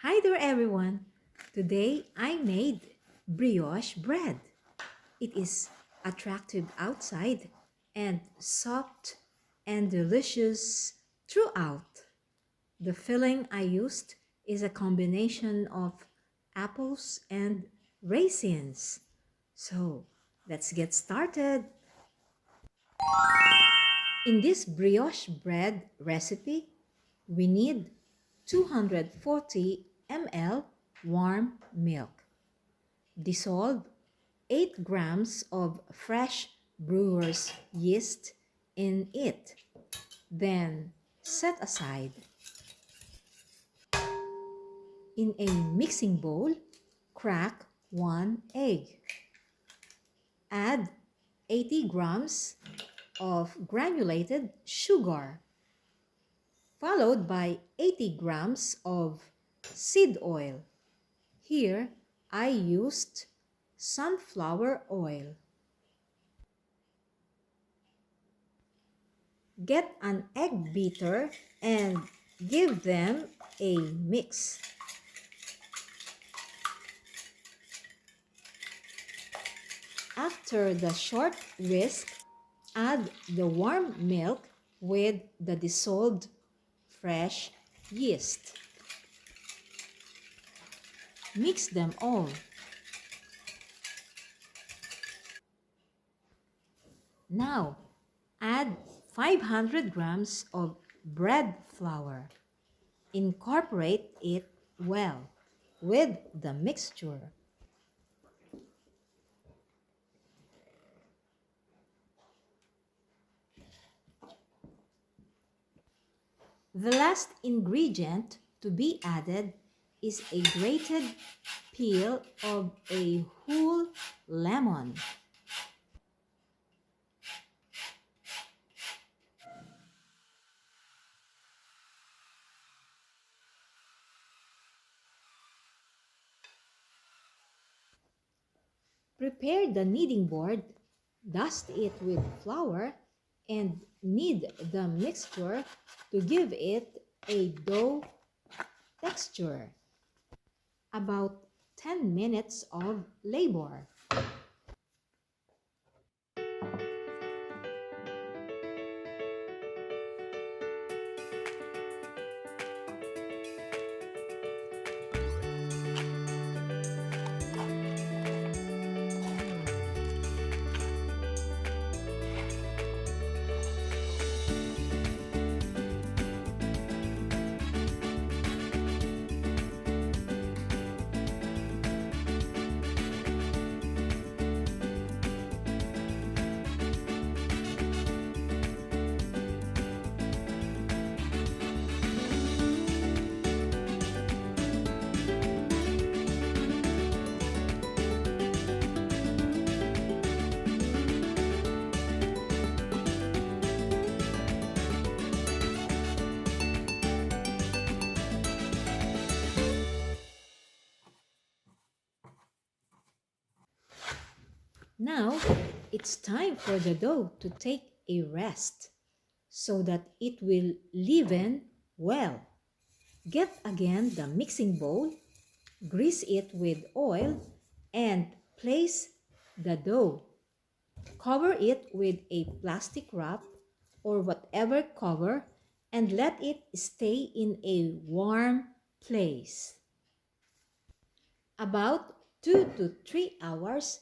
Hi there everyone! Today I made brioche bread. It is attractive outside and soft and delicious throughout. The filling I used is a combination of apples and raisins. So let's get started. In this brioche bread recipe, we need 240 ml warm milk. Dissolve 8 grams of fresh brewer's yeast in it. Then set aside. In a mixing bowl, crack 1 egg. Add 80 grams of granulated sugar, followed by 80 grams of seed oil. Here, I used sunflower oil. Get an egg beater and give them a mix. After the short whisk, add the warm milk with the dissolved fresh yeast. Mix them all. Now, add 500 grams of bread flour. Incorporate it well with the mixture. The last ingredient to be added is a grated peel of a whole lemon. Prepare the kneading board, dust it with flour, and knead the mixture to give it a dough texture. About 10 minutes of labor. Now, it's time for the dough to take a rest so that it will leaven well. Get again the mixing bowl, grease it with oil, and place the dough. Cover it with a plastic wrap or whatever cover and let it stay in a warm place. About 2 to 3 hours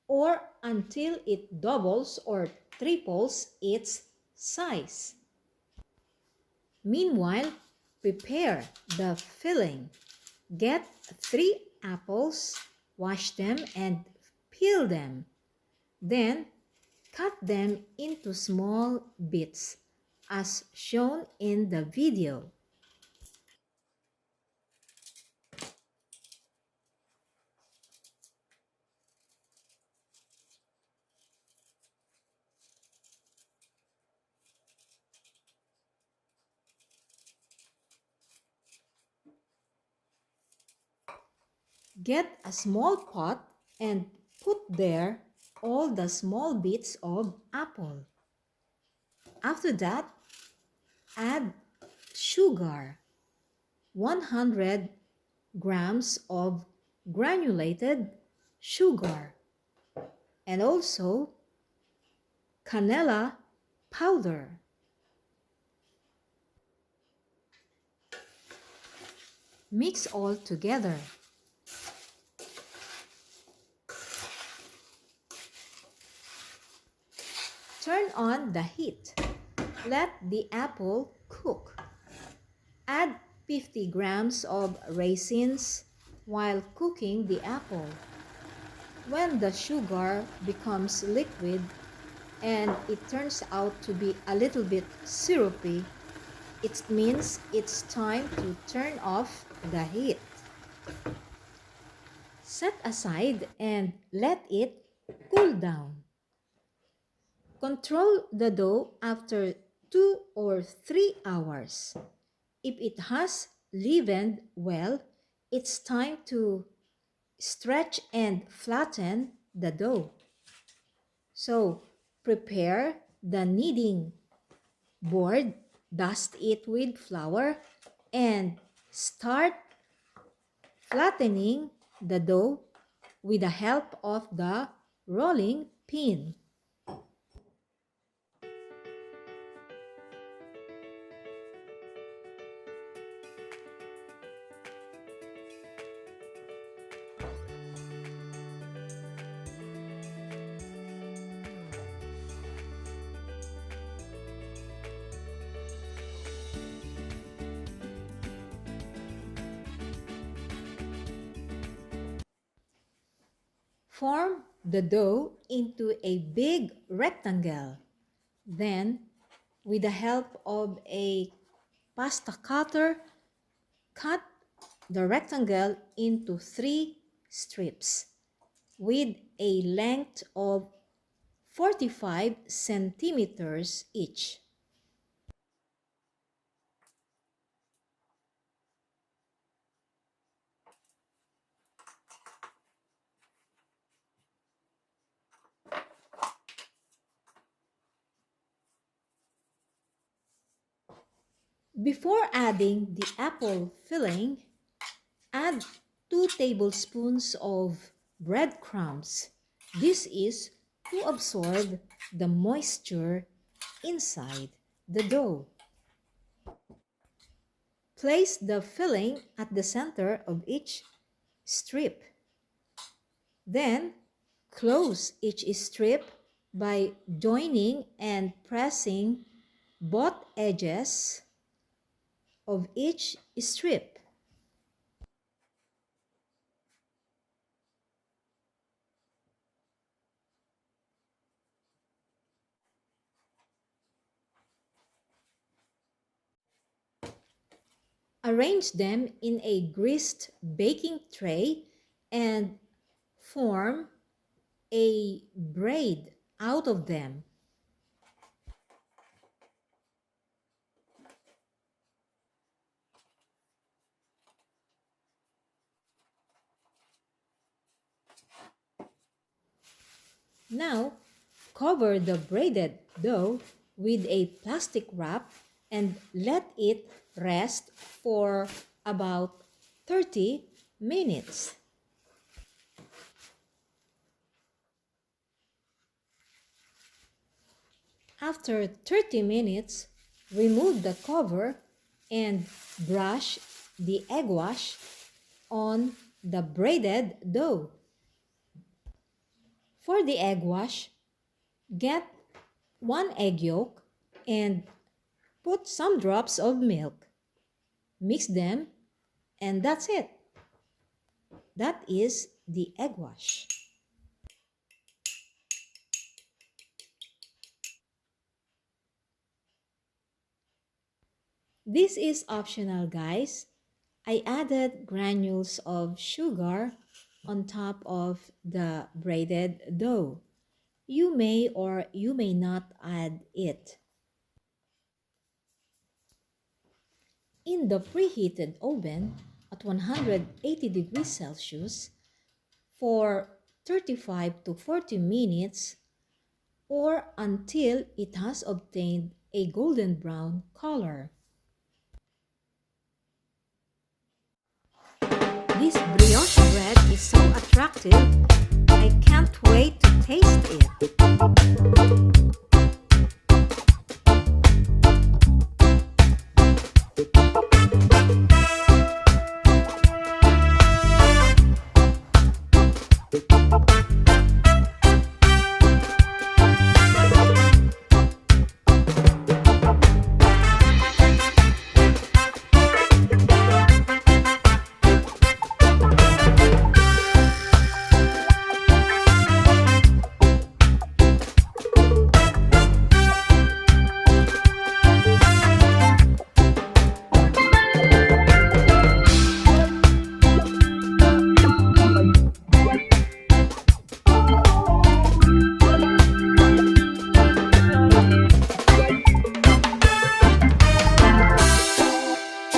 or until it doubles or triples its size. Meanwhile, prepare the filling. Get 3 apples, wash them and peel them. Then, cut them into small bits as shown in the video. Get a small pot and put there all the small bits of apple. After that, add sugar, 100 grams of granulated sugar and also canela powder. Mix all together. Turn on the heat. Let the apple cook. Add 50 grams of raisins while cooking the apple. When the sugar becomes liquid and it turns out to be a little bit syrupy, it means it's time to turn off the heat. Set aside and let it cool down. Control the dough after 2 or 3 hours. If it has leavened well, it's time to stretch and flatten the dough. So, prepare the kneading board, dust it with flour, and start flattening the dough with the help of the rolling pin. Form the dough into a big rectangle. Then, with the help of a pasta cutter, cut the rectangle into 3 strips with a length of 45 centimeters each. Before adding the apple filling, add 2 tablespoons of breadcrumbs. This is to absorb the moisture inside the dough. Place the filling at the center of each strip. Then, close each strip by joining and pressing both edges of each strip. Arrange them in a greased baking tray and form a braid out of them. Now, cover the braided dough with a plastic wrap and let it rest for about 30 minutes. After 30 minutes, remove the cover and brush the egg wash on the braided dough. For the egg wash, get 1 egg yolk and put some drops of milk. Mix them and that's it. That is the egg wash. This is optional, guys. I added granules of sugar on top of the braided dough. You may or you may not add it. In the preheated oven at 180 degrees Celsius for 35 to 40 minutes or until it has obtained a golden brown color. attractive. I can't wait to taste it.